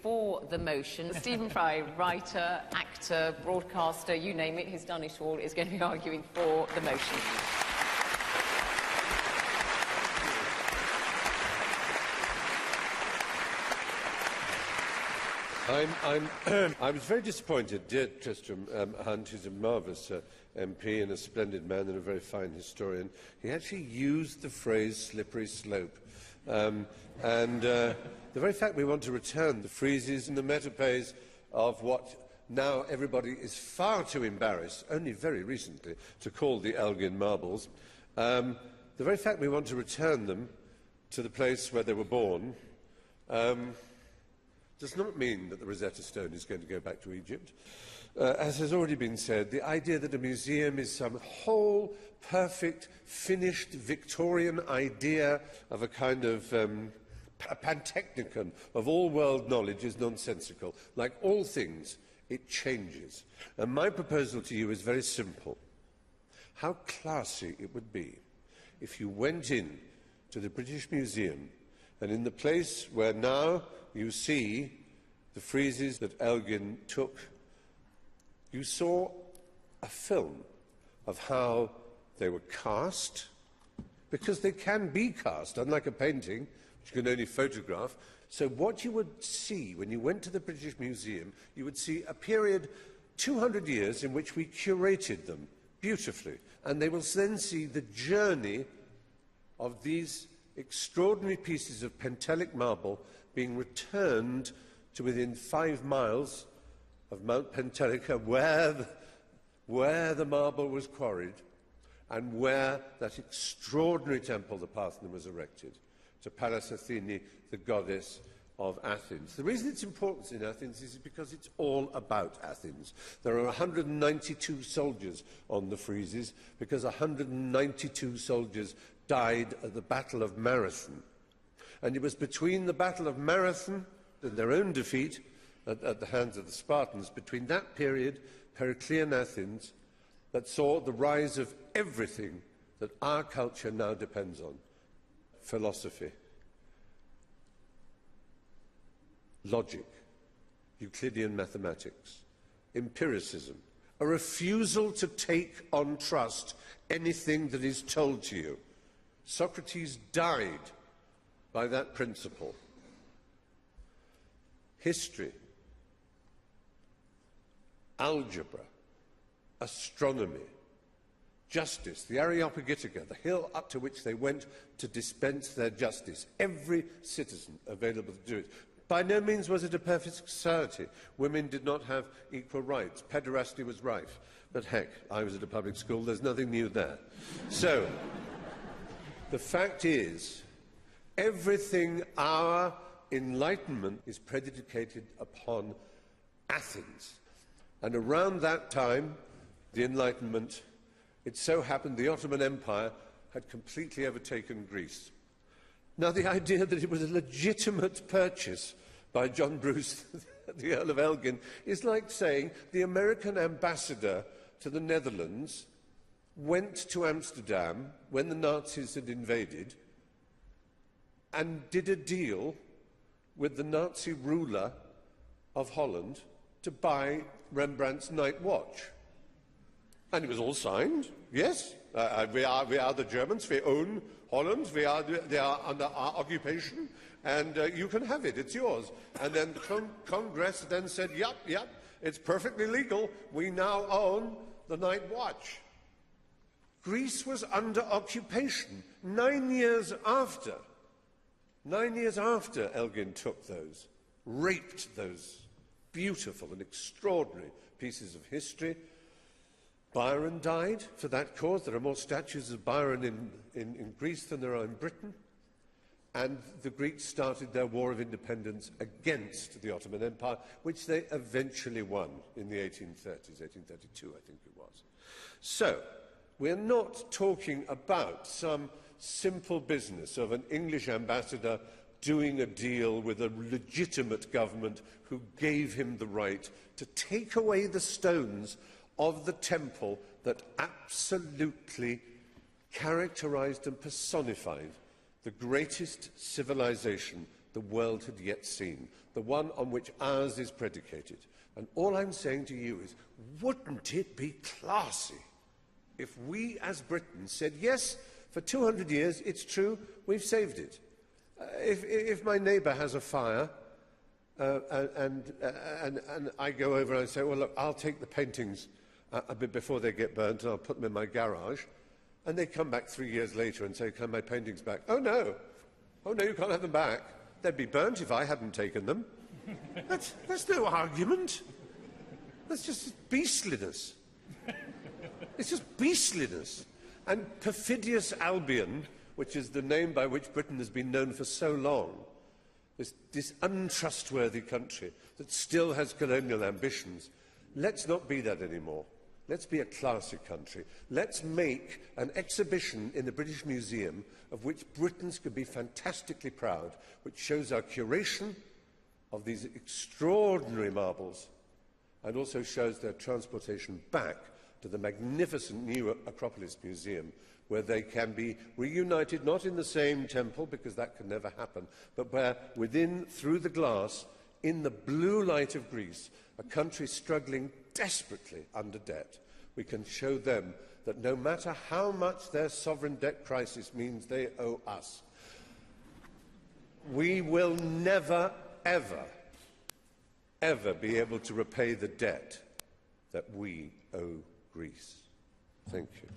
For the motion, Stephen Fry, writer, actor, broadcaster, you name it, he's done it all, is going to be arguing for the motion. I was very disappointed. Dear Tristram Hunt, who's a marvellous MP and a splendid man and a very fine historian, he actually used the phrase slippery slope. The very fact we want to return the friezes and the metaphors of what now everybody is far too embarrassed, only very recently, to call the Elgin marbles, the very fact we want to return them to the place where they were born does not mean that the Rosetta Stone is going to go back to Egypt. As has already been said, the idea that a museum is some whole, perfect, finished Victorian idea of a kind of a pantechnicon of all world knowledge is nonsensical. Like all things, it changes. And my proposal to you is very simple. How classy it would be if you went in to the British Museum and in the place where now you see the friezes that Elgin took, you saw a film of how they were cast, because they can be cast, unlike a painting, which you can only photograph. So what you would see when you went to the British Museum, you would see a period, 200 years, in which we curated them beautifully. And they will then see the journey of these extraordinary pieces of Pentelic marble being returned to within 5 miles of Mount Pentelica, where the marble was quarried and where that extraordinary temple, the Parthenon, was erected, to Pallas Athene, the goddess of Athens. The reason it's important in Athens is because it's all about Athens. There are 192 soldiers on the friezes because 192 soldiers died at the Battle of Marathon. And it was between the Battle of Marathon and their own defeat at the hands of the Spartans, between that period, Periclean Athens, that saw the rise of everything that our culture now depends on. Philosophy, logic, Euclidean mathematics, empiricism, a refusal to take on trust anything that is told to you. Socrates died by that principle. History, algebra, astronomy, justice, the Areopagitica, the hill up to which they went to dispense their justice. Every citizen available to do it. By no means was it a perfect society. Women did not have equal rights. Pederasty was rife. But heck, I was at a public school, there's nothing new there. So, the fact is, everything our Enlightenment is predicated upon Athens. And around that time, the Enlightenment, it so happened the Ottoman Empire had completely overtaken Greece. Now, the idea that it was a legitimate purchase by John Bruce, the Earl of Elgin, is like saying the American ambassador to the Netherlands went to Amsterdam when the Nazis had invaded and did a deal with the Nazi ruler of Holland to buy Rembrandt's Night Watch. And it was all signed, yes. We are the Germans, we own Holland, they are under our occupation, and you can have it, it's yours. And then the Congress then said, yep, it's perfectly legal, we now own the Night Watch. Greece was under occupation 9 years after. 9 years after Elgin took those, raped those beautiful and extraordinary pieces of history. Byron died for that cause. There are more statues of Byron in Greece than there are in Britain. And the Greeks started their war of independence against the Ottoman Empire, which they eventually won in the 1830s, 1832, I think it was. So, we're not talking about some simple business of an English ambassador doing a deal with a legitimate government who gave him the right to take away the stones of the temple that absolutely characterized and personified the greatest civilization the world had yet seen, the one on which ours is predicated. And all I'm saying to you is, wouldn't it be classy if we as Britain said, yes, for 200 years, it's true, we've saved it. If my neighbour has a fire, and I go over and I say, well, look, I'll take the paintings a bit before they get burnt, and I'll put them in my garage, and they come back 3 years later and say, can my paintings back? Oh, no, you can't have them back. They'd be burnt if I hadn't taken them. That's no argument. That's just beastliness. It's just beastliness. And perfidious Albion, which is the name by which Britain has been known for so long, this untrustworthy country that still has colonial ambitions, let's not be that anymore. Let's be a classy country. Let's make an exhibition in the British Museum of which Britons could be fantastically proud, which shows our curation of these extraordinary marbles and also shows their transportation back to the magnificent new Acropolis Museum, where they can be reunited, not in the same temple, because that can never happen, but where within, through the glass, in the blue light of Greece, a country struggling desperately under debt, we can show them that no matter how much their sovereign debt crisis means they owe us, we will never, ever, ever be able to repay the debt that we owe Greece. Thank you.